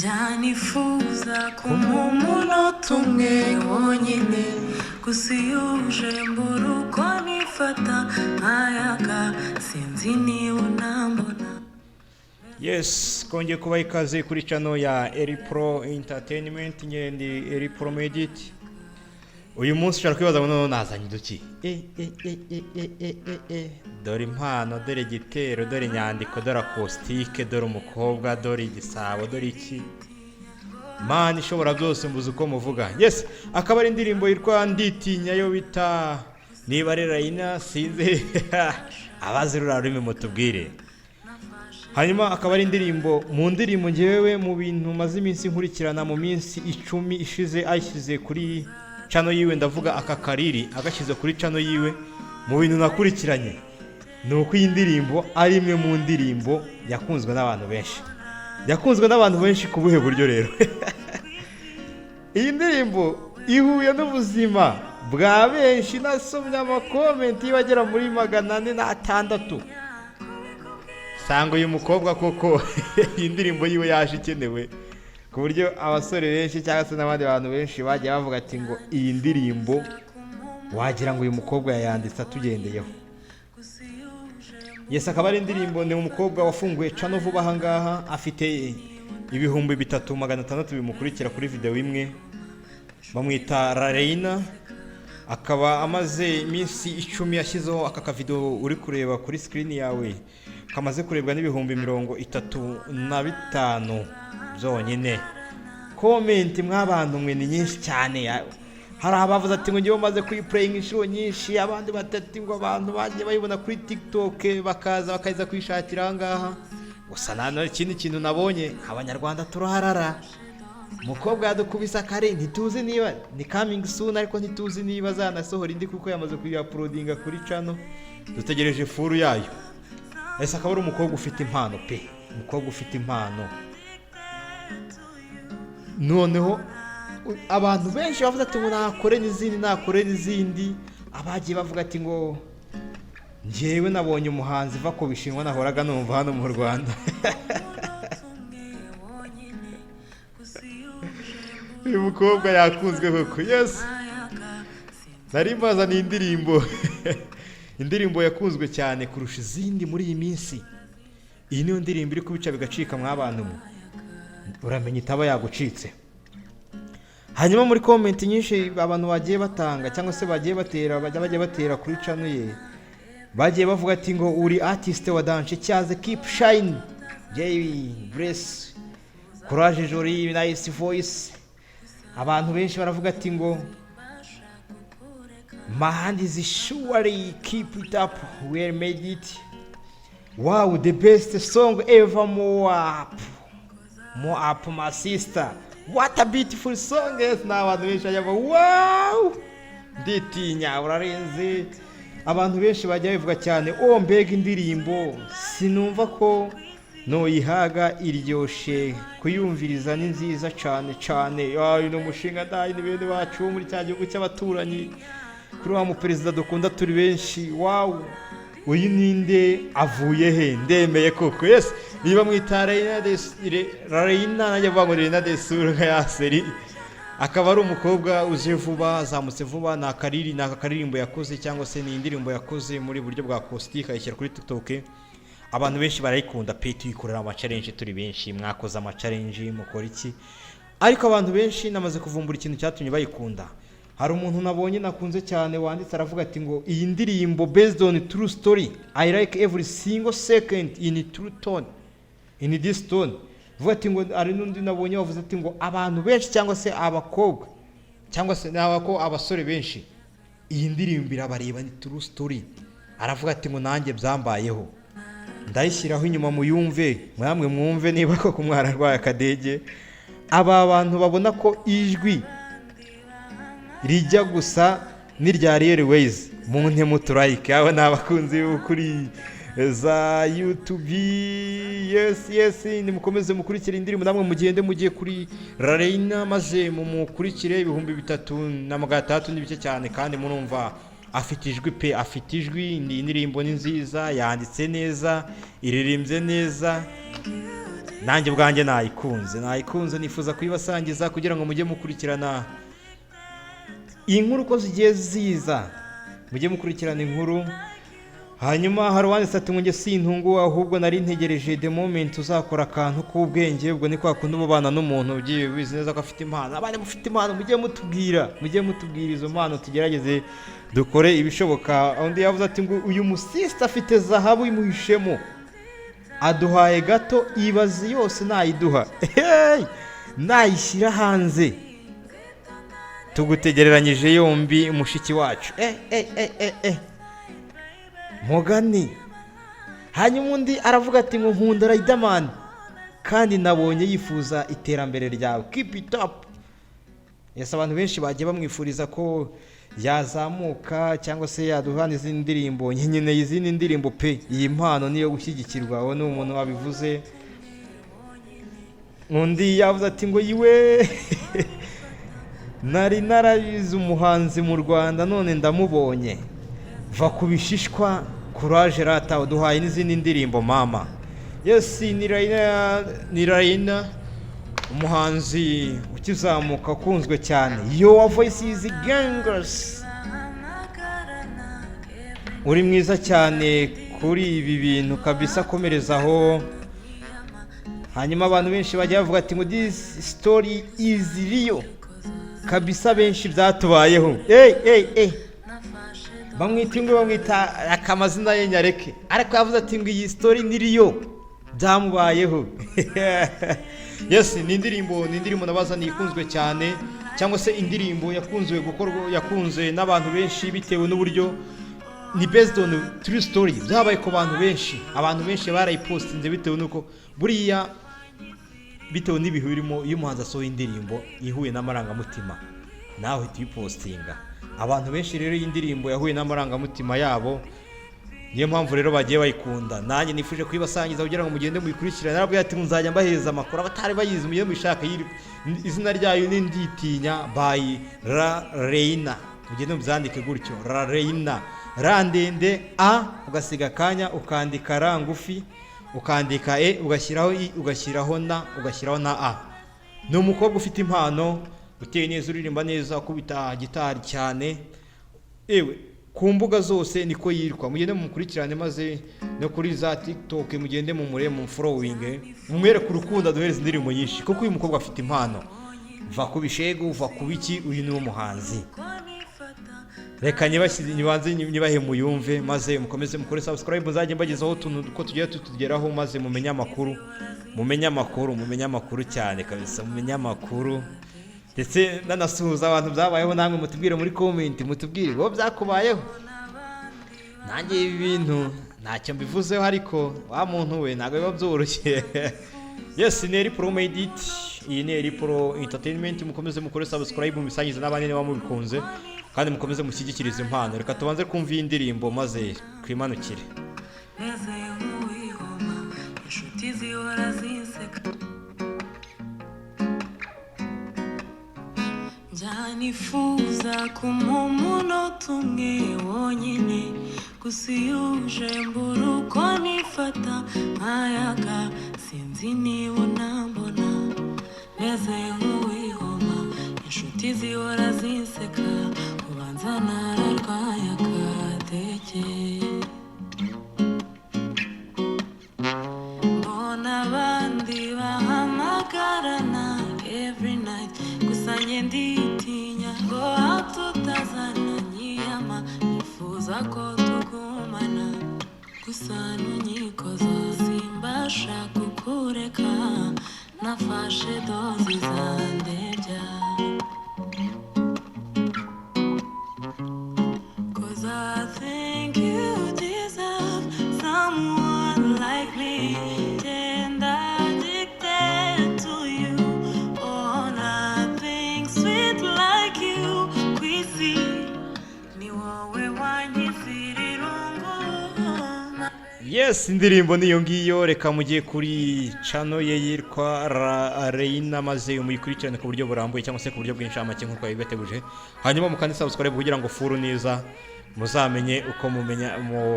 Janifuza kumumuno tumwe wonyine kusiyuje mburuko nifata ayaga sinzi ni unambona. Yes, konje kuba ikaze kuri channel ya Eripro Entertainment nyendi Eripro Medit. Uyu munsi cyari kwibaza ngo nazanye duki. Dore impano, dore gitero, dore nyandiko, dore acoustic, dore umukobwa, dore igisabo, dore iki. Man ishobora byose mbuze uko muvuga. Yes, akaba ari indirimbo yitwa Nditinya yo bita niba ari Raina sinze abazirura rurimi mutubwire. Hanyuma akaba ari indirimbo mu ndirimbo ngewe mu bintu maze iminsi nkurikirana mu minsi 10 ishize ayishyize kuri channel yiwe, ndavuga aka kariri agashyize kuri channel yiwe. Mu bintu nakurikiranye nuko iyi ndirimbo ari imwe mu ndirimbo yakunzwe n'abantu benshi. Yakunzwe n'abantu benshi ku buhe buryo rero? Iyi ndirimbo ihuye n'ubuzima bwa benshi, nasomye amakomenti bagera muri 406. Sanga uyu mukobwa koko iyi ndirimbo yiwe yaje ikenewe ku buryo abasore benshi cyangwa se n'abandi bantu benshi bagiye bavuga ati ngo iyi ndirimbo wagira ngo uyu mukobwa yayanditse atugendeyeho. Yes, akaba ari indirimbo ni umukobwa wafunguye channel vuba ahangaha, afite 3600 bimukurikira kuri video imwe, bamwita Raina. Akaba amaze iminsi 10 yashyizeho aka video uri kureba kuri screen yawe, kamaze kurebwa n'ibihumbi 35 byonyine. Comment mw'abantu mwe ni nyinshi cyane. Hari abavuze ati ngo ngiye maze kuyiplaying inshuro nyinshi, abandi batati ngo abantu bagiye bayibona kuri TikTok bakaza kwishakira ahangaha. Gusa nano ikindi kintu nabonye, abanyarwanda turaharara. Mukobwa yadukubisa kare ntituzi niba ni coming soon, ariko ntituzi niba zanasohora indi kuko yamaze kuyi-uploadinga kuri channel. Dutegereje furu yayo. Ese akaba ari umukobwa ufite impano pe, umukobwa ufite impano. Noneho abantu benshi bavuze ati ngo nakore n'izindi, abagiye bavuga ati ngo njyewe nabonye umuhanzi va ko bishinwa nahoraga numva hano mu Rwanda. Uyu mukobwa yakunzwe koko. Yes, nari mbazana indirimbo indirimbo yakunzwe cyane kurusha izindi muri iyi minsi. Iyi niyo ndirimbo iri kubica bigacika mw'abantu mwe, uramenye itaba yagucitse. Hanyuma muri comment nyinshi abantu bagiye batanga cyangwa se bagiye batera kuri channel ye, bagiye bavuga ati ngo uri artist wa dance cyaze, keep shine, Jay bless, courage, jolie, nice voice. Abantu benshi baravuga ati ngo my hand is surely, keep it up, we made it, wow, the best song ever, more up my sister, what a beautiful song. Yes, n'abantu benshi bajya wow, Nditinya urarenze. Abantu benshi bajya bivuga cyane, mbega indirimbo sinumva ko no yihaga iryoshe kuyumviriza, ni nziza cyane. Uno mushinga ndayi ni bene bacu muri cya gihugu cy'abaturanyi, kuri wa mu perezida dukunda turi benshi. Wow, uyu ninde avuye he? Ndemeye koko. Yes, niba mwita Raina najya vuga ngo Raina de Surga ya seri. Akaba ari umukobwa uje vuba, azamutse vuba. Na akaririmbo yakoze cyangwa se ni indirimbo yakoze muri buryo bwa acoustic ayishyira kuri TikTok. Abantu benshi barayikunda pe, tuyikorera ama challenge turi benshi, mwakoze ama challenge mukora iki. Ariko abantu benshi namaze kuvumbura ikintu cyatumye bayikunda. Hari umuntu nabonye nakunze cyane wanditse aravuga ati ngo iyi ndirimbo based on true story, I like every single second in true tone, in this tone. Vuga ati ngo ari n'undi nabonye wavuze ati ngo abantu benshi cyangwa se abakobwa cyangwa se abasore benshi iyi ndirimbo irabareba ni true story. Aravuga ati ngo nanjye byambayeho, ndayishyiraho inyuma muyumve, mwamwe mwumve niba koko mwararwaye akadege. Aba bantu babona ko ijwi rijya gusa n'irya Airways mu ntemu turayike, aba n'abakunzi kuri za YouTube. Yes, nimukomeze mukurikira indirimbo, namwe mugende mugiye kuri Raina maze mumukurikire 3600 n'ibice cyane, kandi murumva afite ijwi pe, afite ijwi. Indirimbo ni nziza, yanditse neza, iririmbye neza. nanjye bwanjye nayikunze nifuza kuyibasangiza kugira ngo mujye mukurikirana inkuru uko zigiye ziza, mujye mukurikirana inkuru. Hanyuma hari uwanditse ati ngo njye sintunguwe ahubwo nari ntegereje the moment uzakora akantu k'ubwenge. Ubwo ni kwa kundi umubana n'umuntu ugiye wizi neza ko afite impano. Abandi mufite impano mujye mutubwira izo mpano tugerageze dukore ibishoboka. Undi yavuze ati ngo uyu musista afite zahabu imuhishemo, aduhaye gato ibazi yose nayiduha, nayishyira hanze, tugutegereranyije yombi mushiki wacu. Mugani. Hanyuma undi aravuga ati ngo nkunda Riderman kandi nabonye yifuza iterambere ryawe, keep it up. Yes, abantu benshi bagiye bamwifuriza ko yazamuka cyangwa se yaduhana izindi ndirimbo, nyine izindi ndirimbo pe. Iyi mpano niyo gushyigikirwa, aho ni umuntu wabivuze. Undi yavuze ati ngo yiwe nari narabize umuhanzi mu Rwanda none ndamubonye, va kubishishwa, courage rata, uduhaye n'izindi ndirimbo mama. Yes, ni Raina umuhanzi ukizamuka ukunzwe cyane. Your voice is gangers, uri mwiza cyane kuri ibi bintu kabisa, komerezaho. Hanyuma abantu benshi bajya bavuga ati ngo this story is real kabisa, benshi byatubayeho. Bamwita akamazina ye Nyareke, ariko yavuze ati ngo iyi story ni real, byamubayeho. Yes, ni indirimbo nabazaniye ikunzwe cyane, cyangwa se indirimbo yakunzwe n'abantu benshi bitewe n'uburyo ni based on true story, byabaye ku bantu benshi barayipostinze bitewe nuko buriya bitewe n'ibihe birimo. Iyo umuhanzi asohoye indirimbo ihuye n'amarangamutima nawe tuyipostinga. Abantu benshi rero iyi ndirimbo yahuye n'amarangamutima yabo, niyo mpamvu rero bagiye bayikunda. Nanjye nifuje kuyibasangiza kugira ngo mugende muyikurikirane. Narabwiye ati nzajya mbaheza amakuru, abatari bayizi mujye mubishaka. Izina ryayo ni Nditinya by Raina, mugende mubyandike gutyo, Raina, ra ndende, a ugasiga akanya, ukandika ra ngufi, ukandika ugashyiraho i, ugashyiraho na a. Ni umukobwa ufite impano, uteye neza, uririmba neza, akubita gitari cyane. Ku mbuga zose niko yirwa. Mugende mumukurikirane, maze no kuri za TikTok mugende mu following, mumwereke urukundo, aduhereza indirimbo nyinshi, kuko uyu mukobwa afite impano. Va kubishego, va kubiki, uyu ni umuhanzi. Reka nibahe muyumve, maze mukomeze mukore subscribe, nzajye mbagezaho utuntu ko tugiye tutugeraho, maze mumenye amakuru cyane kabisa, mumenye amakuru. Ndetse nanasuhuza abantu byabayeho, namwe mutubwire muri comment, mutubwire ngo byakubayeho. Nanjye ibi bintu ntacyo mbivuzeho, ariko wa muntu we ntabwo biba byoroshye. Yes, ni Eri Pro made it. Iyi ni Eri Pro Entertainment. Mukomeze mukore subscribe, mubisangize n'abandi niba mubikunze, kandi mukomeze mushyigikirize impano. Reka tubanze kumva iyi ndirimbo maze twimanukire. Nifuza kumumunota umwe wonyine, gusiyuje mbura uko nifata nkayaga, sinzi niba unambona, meze nk'uwihoma, inshuti zihora zinseka, ubanza nararwaye akadege. Mbona abandi bahamagarana every night, gusa njye nditinya ngo tutazana nyiyama, nifuza ko tugumana, gusa nunyikoza simbasha kukureka, nafashe dozi zandebya. 'Cause I think you deserve someone like me, and addicted to you. Oh, nothing sweet like you, kwisi ni wowe wanyizira irungu. Yes, indirimbo niyo ngiyo. Reka mugiye kuri channel ye yitwa Raina, maze muyikurikirane ku buryo burambuye cyangwa se ku buryo bw'inshamake nk'uko yabibateguje. Hanyuma mukandi subscribe kugira ngo furu neza muzamenye uko mumenya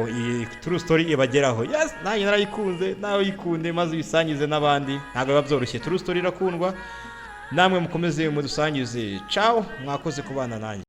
iyi true story ibageraho. Yes, nanjye narayikunze, nawe yikunde maze uyisangize n'abandi. Ntabwo biba byoroshye, true story irakundwa. Namwe mukomeze mudusangize. Ciao, mwakoze kubana nanjye.